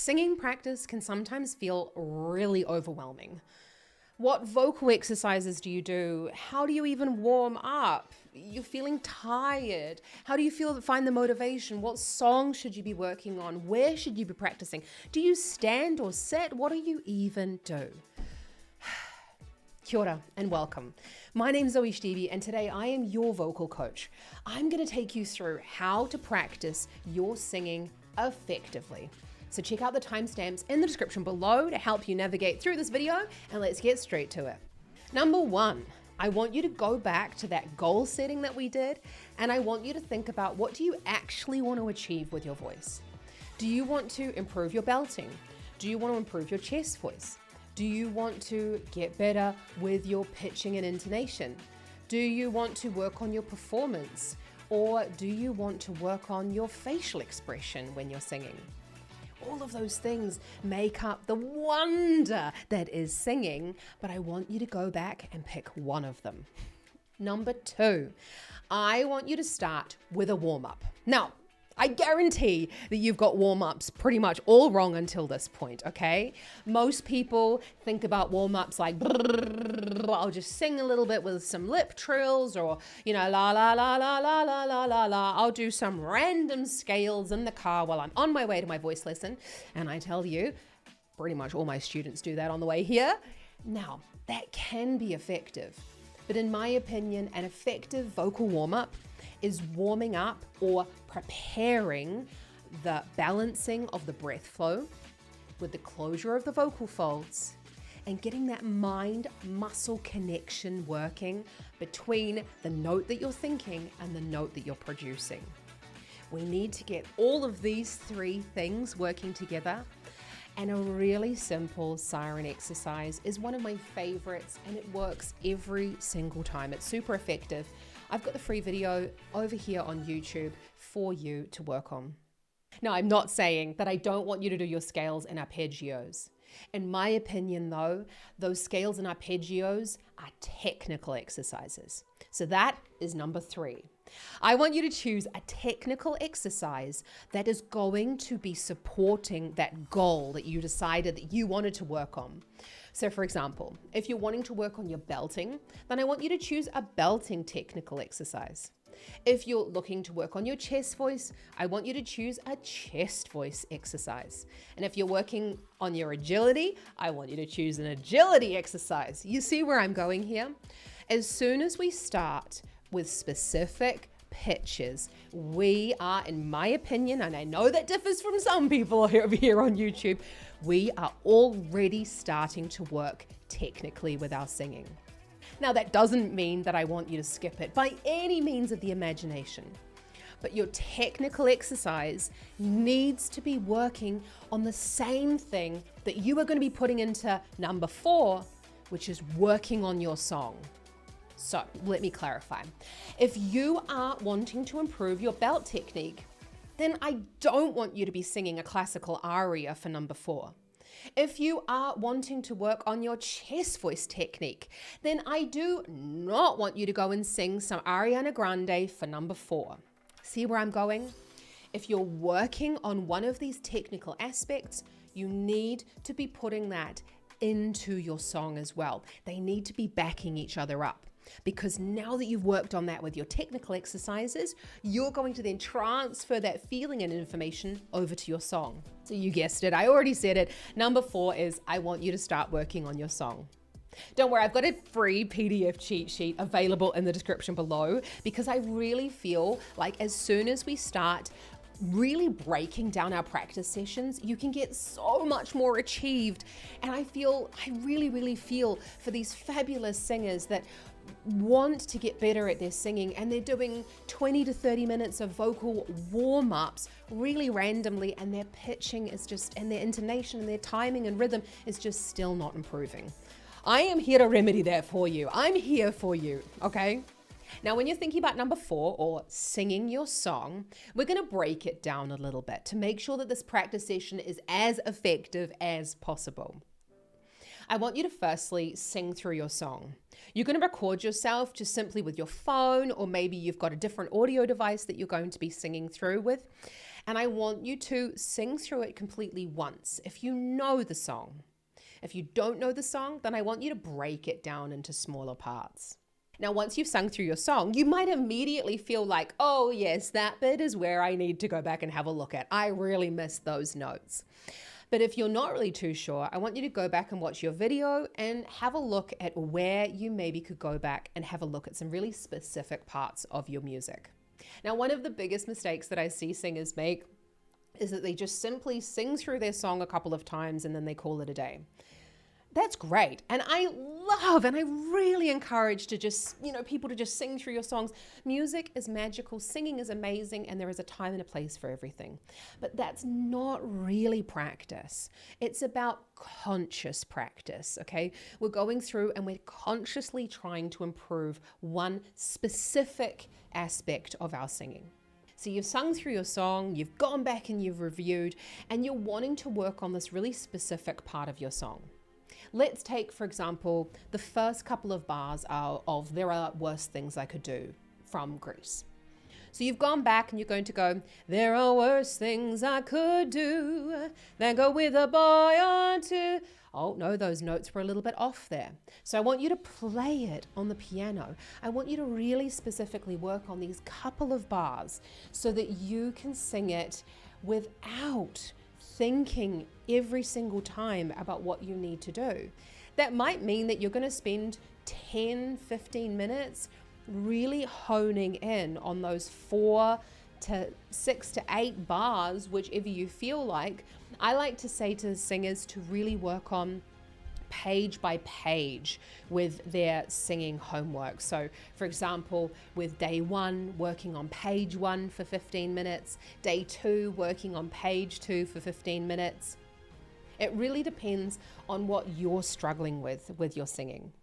Singing practice can sometimes feel really overwhelming. What vocal exercises do you do? How do you even warm up? You're feeling tired. How do you find the motivation? What songs should you be working on? Where should you be practicing? Do you stand or sit? What do you even do? Kia ora and welcome. My name's Zoe Stevie and today I am your vocal coach. I'm going to take you through how to practice your singing effectively. So check out the timestamps in the description below to help you navigate through this video, and let's get straight to it. Number one, I want you to go back to that goal setting that we did, and I want you to think about, what do you actually want to achieve with your voice? Do you want to improve your belting? Do you want to improve your chest voice? Do you want to get better with your pitching and intonation? Do you want to work on your performance? Or do you want to work on your facial expression when you're singing? All of those things make up the wonder that is singing, but I want you to go back and pick one of them. Number two, I want you to start with a warm-up. Now, I guarantee that you've got warm-ups pretty much all wrong until this point, okay? Most people think about warm-ups like, I'll just sing a little bit with some lip trills, or, la, la, la, la, la, la, la, la, la. I'll do some random scales in the car while I'm on my way to my voice lesson. And I tell you, pretty much all my students do that on the way here. Now, that can be effective. But in my opinion, an effective vocal warm-up is warming up or preparing the balancing of the breath flow with the closure of the vocal folds and getting that mind-muscle connection working between the note that you're thinking and the note that you're producing. We need to get all of these three things working together, and a really simple siren exercise is one of my favorites, and it works every single time. It's super effective. I've got the free video over here on YouTube for you to work on. Now, I'm not saying that I don't want you to do your scales and arpeggios. In my opinion, though, those scales and arpeggios are technical exercises. So that is number three. I want you to choose a technical exercise that is going to be supporting that goal that you decided that you wanted to work on. So for example, if you're wanting to work on your belting, then I want you to choose a belting technical exercise. If you're looking to work on your chest voice, I want you to choose a chest voice exercise. And if you're working on your agility, I want you to choose an agility exercise. You see where I'm going here? As soon as we start with specific pitches, we are, in my opinion, and I know that differs from some people over here on YouTube, we are already starting to work technically with our singing. Now, that doesn't mean that I want you to skip it by any means of the imagination, but your technical exercise needs to be working on the same thing that you are going to be putting into number four, which is working on your song. So let me clarify. If you are wanting to improve your belt technique, then I don't want you to be singing a classical aria for number four. If you are wanting to work on your chest voice technique, then I do not want you to go and sing some Ariana Grande for number four. See where I'm going? If you're working on one of these technical aspects, you need to be putting that into your song as well. They need to be backing each other up. Because now that you've worked on that with your technical exercises, you're going to then transfer that feeling and information over to your song. So you guessed it, I already said it. Number four is, I want you to start working on your song. Don't worry, I've got a free PDF cheat sheet available in the description below, because I really feel like as soon as we start really breaking down our practice sessions, you can get so much more achieved. And I really feel for these fabulous singers that want to get better at their singing, and they're doing 20 to 30 minutes of vocal warm-ups really randomly, and their pitching is just, and their intonation and their timing and rhythm is just still not improving. I am here to remedy that for you. I'm here for you, okay? Now, when you're thinking about number four, or singing your song, we're going to break it down a little bit to make sure that this practice session is as effective as possible. I want you to firstly sing through your song. You're going to record yourself just simply with your phone, or maybe you've got a different audio device that you're going to be singing through with. And I want you to sing through it completely once if you know the song. If you don't know the song, then I want you to break it down into smaller parts. Now, once you've sung through your song, you might immediately feel like, oh yes, that bit is where I need to go back and have a look at. I really missed those notes. But if you're not really too sure, I want you to go back and watch your video and have a look at where you maybe could go back and have a look at some really specific parts of your music. Now, one of the biggest mistakes that I see singers make is that they just simply sing through their song a couple of times and then they call it a day. That's great. And I love and I really encourage to just, people to just sing through your songs. Music is magical, singing is amazing, and there is a time and a place for everything. But that's not really practice. It's about conscious practice, okay? We're going through and we're consciously trying to improve one specific aspect of our singing. So you've sung through your song, you've gone back and you've reviewed, and you're wanting to work on this really specific part of your song. Let's take, for example, the first couple of bars of There Are Worse Things I Could Do from Grease. So you've gone back and you're going to go, there are worse things I could do than go with a boy or two. Oh no, those notes were a little bit off there. So I want you to play it on the piano. I want you to really specifically work on these couple of bars so that you can sing it without thinking every single time about what you need to do. That might mean that you're going to spend 10, 15 minutes really honing in on those 4 to 6 to 8 bars, whichever you feel like. I like to say to singers to really work on page by page with their singing homework. So for example, with day 1, working on page 1 for 15 minutes, day 2, working on page 2 for 15 minutes. It really depends on what you're struggling with your singing.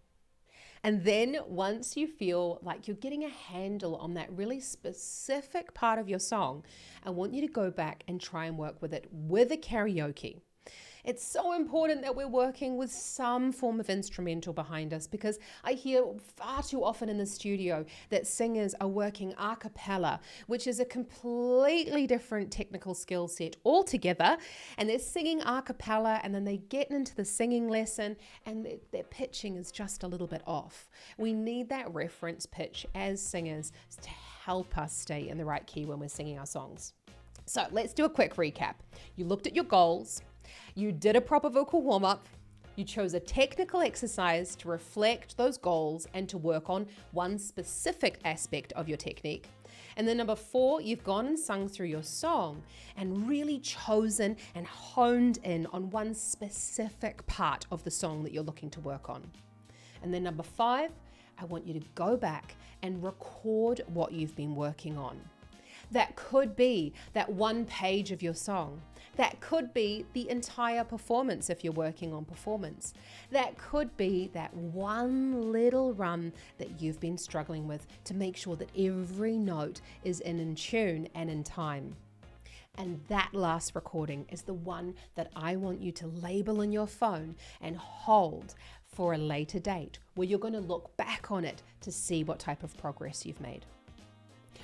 And then once you feel like you're getting a handle on that really specific part of your song, I want you to go back and try and work with it with a karaoke. It's so important that we're working with some form of instrumental behind us, because I hear far too often in the studio that singers are working a cappella, which is a completely different technical skill set altogether. And they're singing a cappella and then they get into the singing lesson and their pitching is just a little bit off. We need that reference pitch as singers to help us stay in the right key when we're singing our songs. So let's do a quick recap. You looked at your goals. You did a proper vocal warm-up, you chose a technical exercise to reflect those goals and to work on one specific aspect of your technique. And then number 4, you've gone and sung through your song and really chosen and honed in on one specific part of the song that you're looking to work on. And then number 5, I want you to go back and record what you've been working on. That could be that one page of your song. That could be the entire performance if you're working on performance. That could be that one little run that you've been struggling with to make sure that every note is in tune and in time. And that last recording is the one that I want you to label in your phone and hold for a later date where you're going to look back on it to see what type of progress you've made.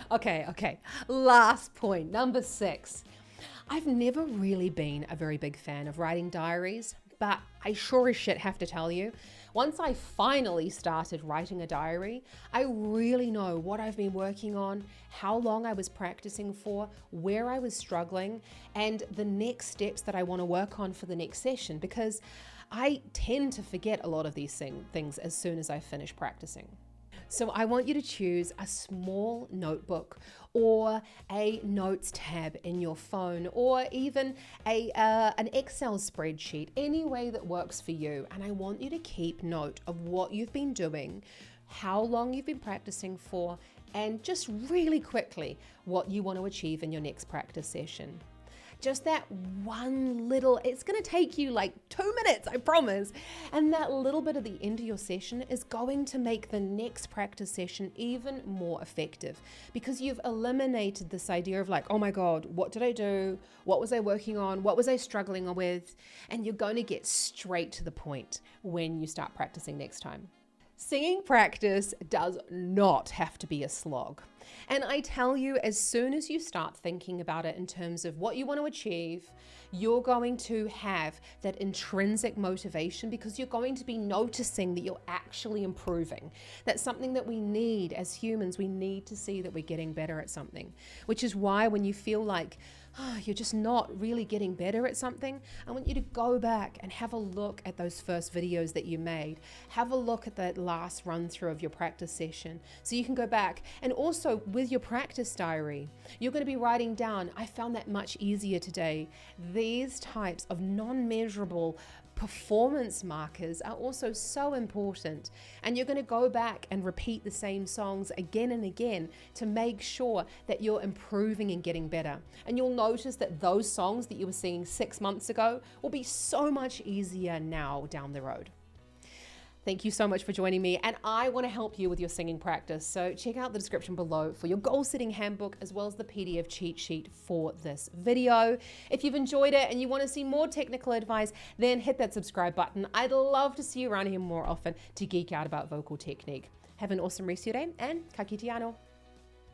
Okay. Last point, number 6. I've never really been a very big fan of writing diaries, but I sure as shit have to tell you, once I finally started writing a diary, I really know what I've been working on, how long I was practicing for, where I was struggling, and the next steps that I want to work on for the next session, because I tend to forget a lot of these things as soon as I finish practicing. So I want you to choose a small notebook or a notes tab in your phone, or even an Excel spreadsheet, any way that works for you. And I want you to keep note of what you've been doing, how long you've been practicing for, and just really quickly what you want to achieve in your next practice session. Just that one little, it's going to take you like 2 minutes, I promise. And that little bit at the end of your session is going to make the next practice session even more effective, because you've eliminated this idea of like, oh my God, what did I do? What was I working on? What was I struggling with? And you're going to get straight to the point when you start practicing next time. Singing practice does not have to be a slog. And I tell you, as soon as you start thinking about it in terms of what you want to achieve, you're going to have that intrinsic motivation because you're going to be noticing that you're actually improving. That's something that we need as humans. We need to see that we're getting better at something, which is why when you feel like you're just not really getting better at something, I want you to go back and have a look at those first videos that you made. Have a look at that last run through of your practice session so you can go back. And also with your practice diary, you're going to be writing down, I found that much easier today. These types of non-measurable performance markers are also so important, and you're going to go back and repeat the same songs again and again to make sure that you're improving and getting better. And you'll notice that those songs that you were singing 6 months ago will be so much easier now down the road. Thank you so much for joining me, and I want to help you with your singing practice. So check out the description below for your goal setting handbook as well as the PDF cheat sheet for this video. If you've enjoyed it and you want to see more technical advice, then hit that subscribe button. I'd love to see you around here more often to geek out about vocal technique. Have an awesome rest of your day, and ka kite anō.